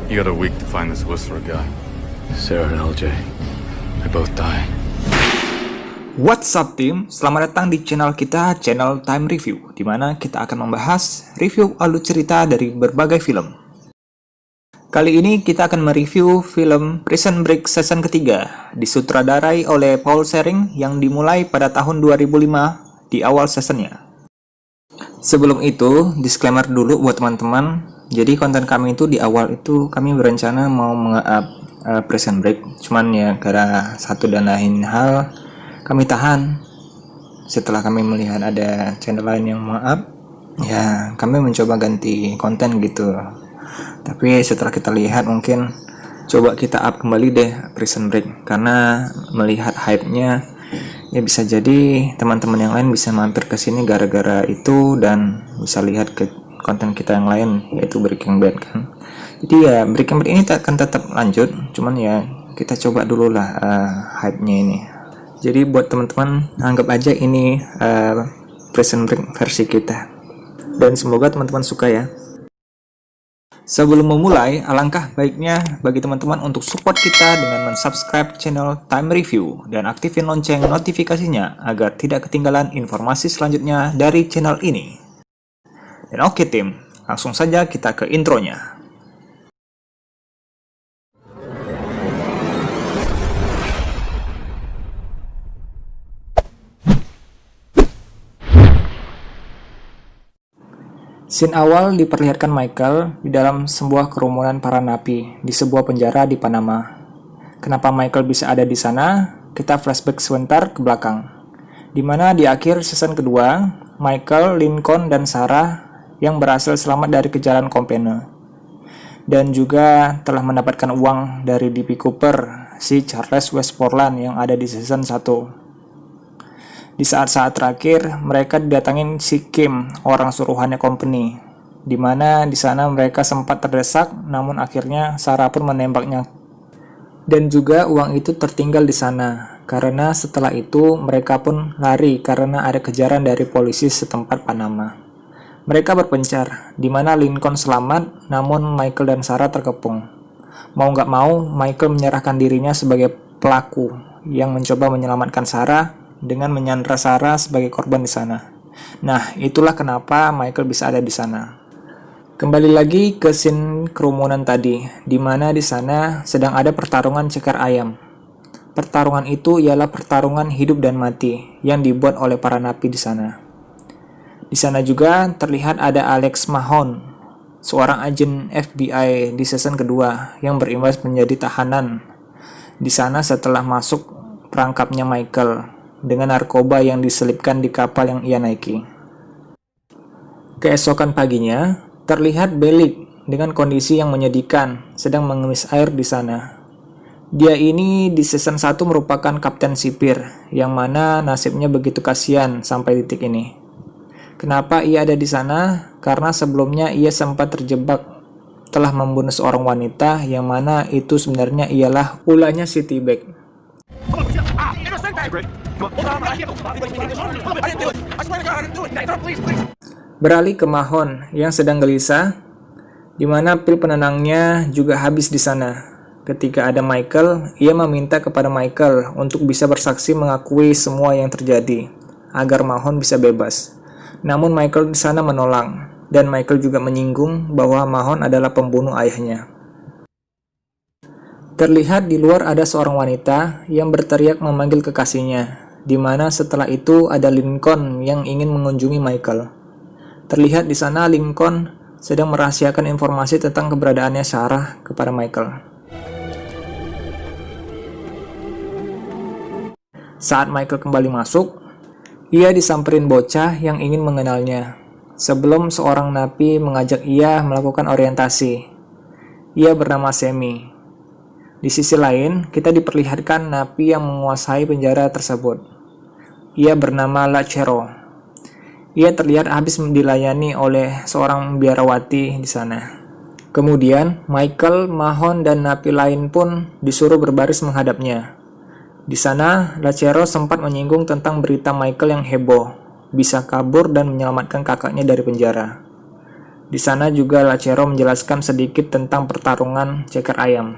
You got a week to find this Whistler guy. Sarah and LJ, they both dying. What's up team? Selamat datang di channel kita, channel Time Review, di mana kita akan membahas review alur cerita dari berbagai film. Kali ini kita akan mereview film Prison Break season ketiga, disutradarai oleh Paul Schering yang dimulai pada tahun 2005 di awal seasonnya. Sebelum itu, disclaimer dulu buat teman-teman. Jadi konten kami itu di awal itu kami berencana mau nge-up Prison Break, cuman ya gara satu dan lain hal kami tahan. Setelah kami melihat ada channel lain yang nge-up, ya kami mencoba ganti konten gitu. Tapi setelah kita lihat mungkin coba kita up kembali deh Prison Break, karena melihat hype-nya ya bisa jadi teman-teman yang lain bisa mampir ke sini gara-gara itu dan bisa lihat ke konten kita yang lain, yaitu Breaking Bad kan. Jadi ya Breaking Bad ini akan tetap lanjut, cuman ya kita coba dulu lah hype-nya ini. Jadi buat teman-teman anggap aja ini Prison Break versi kita, dan semoga teman-teman suka ya. Sebelum memulai, alangkah baiknya bagi teman-teman untuk support kita dengan mensubscribe channel Time Review dan aktifin lonceng notifikasinya agar tidak ketinggalan informasi selanjutnya dari channel ini. Dan oke tim, langsung saja kita ke intronya. Scene awal diperlihatkan Michael di dalam sebuah kerumunan para napi di sebuah penjara di Panama. Kenapa Michael bisa ada di sana? Kita flashback sebentar ke belakang, di mana di akhir season kedua, Michael, Lincoln, dan Sarah yang berhasil selamat dari kejaran Compane, dan juga telah mendapatkan uang dari D.B. Cooper, si Charles Westmoreland yang ada di season 1. Di saat-saat terakhir, mereka didatangin si Kim, orang suruhannya company, di mana di sana mereka sempat terdesak, namun akhirnya Sarah pun menembaknya. Dan juga uang itu tertinggal di sana, karena setelah itu mereka pun lari karena ada kejaran dari polisi setempat Panama. Mereka berpencar, di mana Lincoln selamat, namun Michael dan Sarah terkepung. Mau nggak mau, Michael menyerahkan dirinya sebagai pelaku yang mencoba menyelamatkan Sarah dengan menyandra Sarah sebagai korban di sana. Nah, itulah kenapa Michael bisa ada di sana. Kembali lagi ke scene kerumunan tadi, di mana di sana sedang ada pertarungan ceker ayam. Pertarungan itu ialah pertarungan hidup dan mati yang dibuat oleh para napi di sana. Di sana juga terlihat ada Alex Mahone, seorang agen FBI di season kedua yang berimbas menjadi tahanan di sana setelah masuk perangkapnya Michael dengan narkoba yang diselipkan di kapal yang ia naiki. Keesokan paginya, terlihat Bellick dengan kondisi yang menyedihkan, sedang mengemis air di sana. Dia ini di season 1 merupakan kapten sipir, yang mana nasibnya begitu kasihan sampai titik ini. Kenapa ia ada di sana? Karena sebelumnya ia sempat terjebak telah membunuh seorang wanita, yang mana itu sebenarnya ialah ulahnya si T-Bag. Beralih ke Mahon yang sedang gelisah, di mana pil penenangnya juga habis di sana. Ketika ada Michael, ia meminta kepada Michael untuk bisa bersaksi mengakui semua yang terjadi agar Mahon bisa bebas. Namun Michael di sana menolak, dan Michael juga menyinggung bahwa Mahon adalah pembunuh ayahnya. Terlihat di luar ada seorang wanita yang berteriak memanggil kekasihnya, di mana setelah itu ada Lincoln yang ingin mengunjungi Michael. Terlihat di sana Lincoln sedang merahasiakan informasi tentang keberadaannya Sarah kepada Michael. Saat Michael kembali masuk, ia disamperin bocah yang ingin mengenalnya, sebelum seorang napi mengajak ia melakukan orientasi. Ia bernama Sammy. Di sisi lain, kita diperlihatkan napi yang menguasai penjara tersebut. Ia bernama Lachero. Ia terlihat habis dilayani oleh seorang biarawati di sana. Kemudian, Michael, Mahon, dan napi lain pun disuruh berbaris menghadapnya. Di sana, Lachero sempat menyinggung tentang berita Michael yang heboh, bisa kabur dan menyelamatkan kakaknya dari penjara. Di sana juga Lacero menjelaskan sedikit tentang pertarungan ceker ayam.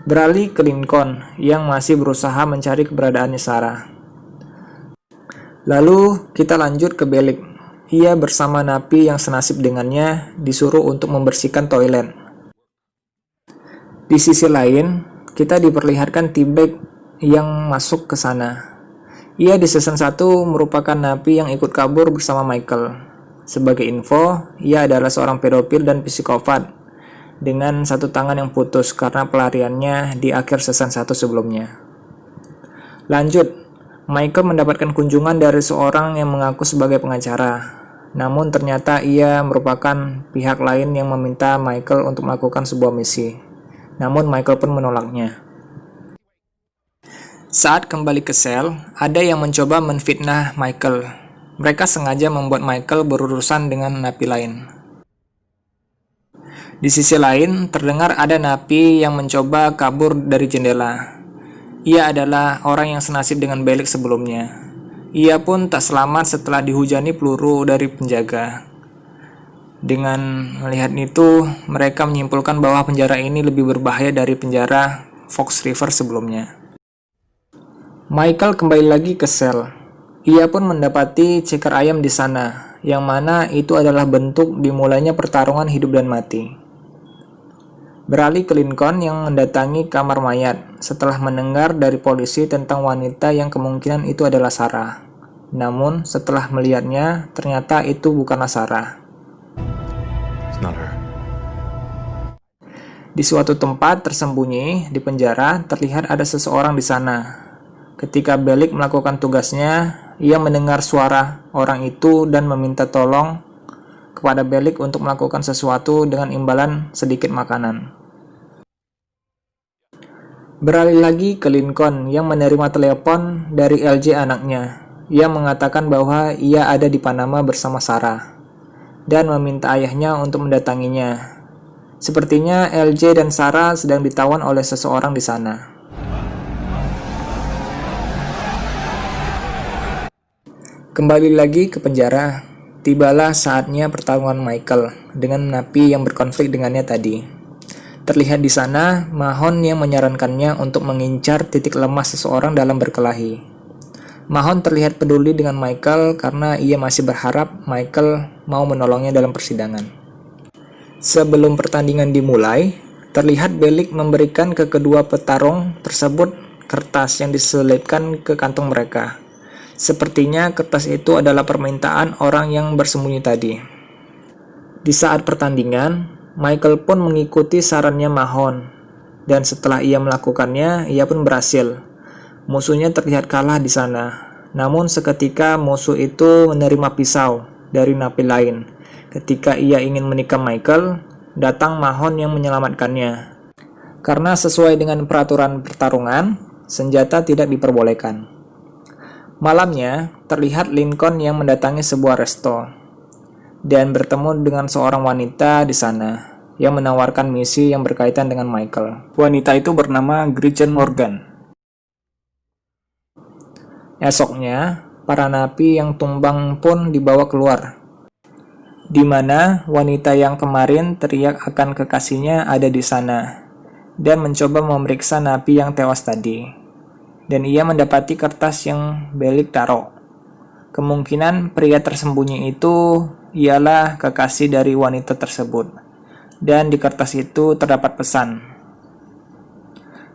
Beralih ke Lincoln yang masih berusaha mencari keberadaannya Sarah. Lalu kita lanjut ke Bellick. Ia bersama napi yang senasib dengannya disuruh untuk membersihkan toilet. Di sisi lain, kita diperlihatkan T-Bag yang masuk ke sana. Ia di season 1 merupakan napi yang ikut kabur bersama Michael. Sebagai info, ia adalah seorang pedofil dan psikopat dengan satu tangan yang putus karena pelariannya di akhir season 1 sebelumnya. Lanjut, Michael mendapatkan kunjungan dari seorang yang mengaku sebagai pengacara. Namun ternyata ia merupakan pihak lain yang meminta Michael untuk melakukan sebuah misi. Namun Michael pun menolaknya. Saat kembali ke sel, ada yang mencoba menfitnah Michael. Mereka sengaja membuat Michael berurusan dengan napi lain. Di sisi lain, terdengar ada napi yang mencoba kabur dari jendela. Ia adalah orang yang senasib dengan Bellick sebelumnya. Ia pun tak selamat setelah dihujani peluru dari penjaga. Dengan melihat itu, mereka menyimpulkan bahwa penjara ini lebih berbahaya dari penjara Fox River sebelumnya. Michael kembali lagi ke sel. Ia pun mendapati ceker ayam di sana, yang mana itu adalah bentuk dimulainya pertarungan hidup dan mati. Beralih ke Lincoln yang mendatangi kamar mayat setelah mendengar dari polisi tentang wanita yang kemungkinan itu adalah Sarah. Namun setelah melihatnya, ternyata itu bukanlah Sarah. It's not her. Di suatu tempat tersembunyi di penjara, terlihat ada seseorang di sana. Ketika Bellick melakukan tugasnya, ia mendengar suara orang itu dan meminta tolong kepada Bellick untuk melakukan sesuatu dengan imbalan sedikit makanan. Beralih lagi ke Lincoln yang menerima telepon dari LJ anaknya. Ia mengatakan bahwa ia ada di Panama bersama Sarah dan meminta ayahnya untuk mendatanginya. Sepertinya LJ dan Sarah sedang ditawan oleh seseorang di sana. Kembali lagi ke penjara. Tibalah saatnya pertarungan Michael dengan napi yang berkonflik dengannya tadi. Terlihat di sana Mahon yang menyarankannya untuk mengincar titik lemah seseorang dalam berkelahi. Mahon terlihat peduli dengan Michael karena ia masih berharap Michael mau menolongnya dalam persidangan. Sebelum pertandingan dimulai, terlihat Bellick memberikan ke kedua petarung tersebut kertas yang diselipkan ke kantong mereka. Sepertinya kertas itu adalah permintaan orang yang bersembunyi tadi. Di saat pertandingan, Michael pun mengikuti sarannya Mahon, dan setelah ia melakukannya, ia pun berhasil. Musuhnya terlihat kalah di sana. Namun seketika musuh itu menerima pisau dari napi lain. Ketika ia ingin menikam Michael, datang Mahon yang menyelamatkannya. Karena sesuai dengan peraturan pertarungan, senjata tidak diperbolehkan. Malamnya, terlihat Lincoln yang mendatangi sebuah resto dan bertemu dengan seorang wanita di sana yang menawarkan misi yang berkaitan dengan Michael. Wanita itu bernama Gretchen Morgan. Esoknya, para napi yang tumbang pun dibawa keluar, di mana wanita yang kemarin teriak akan kekasihnya ada di sana dan mencoba memeriksa napi yang tewas tadi. Dan ia mendapati kertas yang Bellick taruh. Kemungkinan pria tersembunyi itu ialah kekasih dari wanita tersebut. Dan di kertas itu terdapat pesan.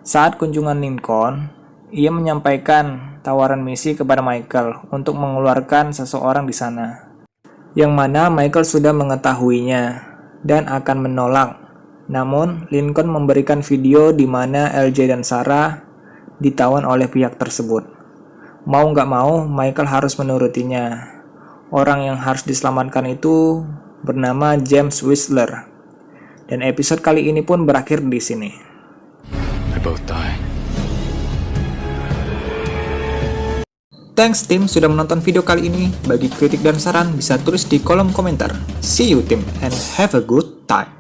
Saat kunjungan Lincoln, ia menyampaikan tawaran misi kepada Michael untuk mengeluarkan seseorang di sana. Yang mana Michael sudah mengetahuinya dan akan menolak. Namun, Lincoln memberikan video di mana LJ dan Sarah ditawan oleh pihak tersebut. Mau nggak mau, Michael harus menurutinya. Orang yang harus diselamatkan itu bernama James Whistler. Dan episode kali ini pun berakhir di sini. They both die. Thanks tim sudah menonton video kali ini. Bagi kritik dan saran bisa tulis di kolom komentar. See you tim and have a good time.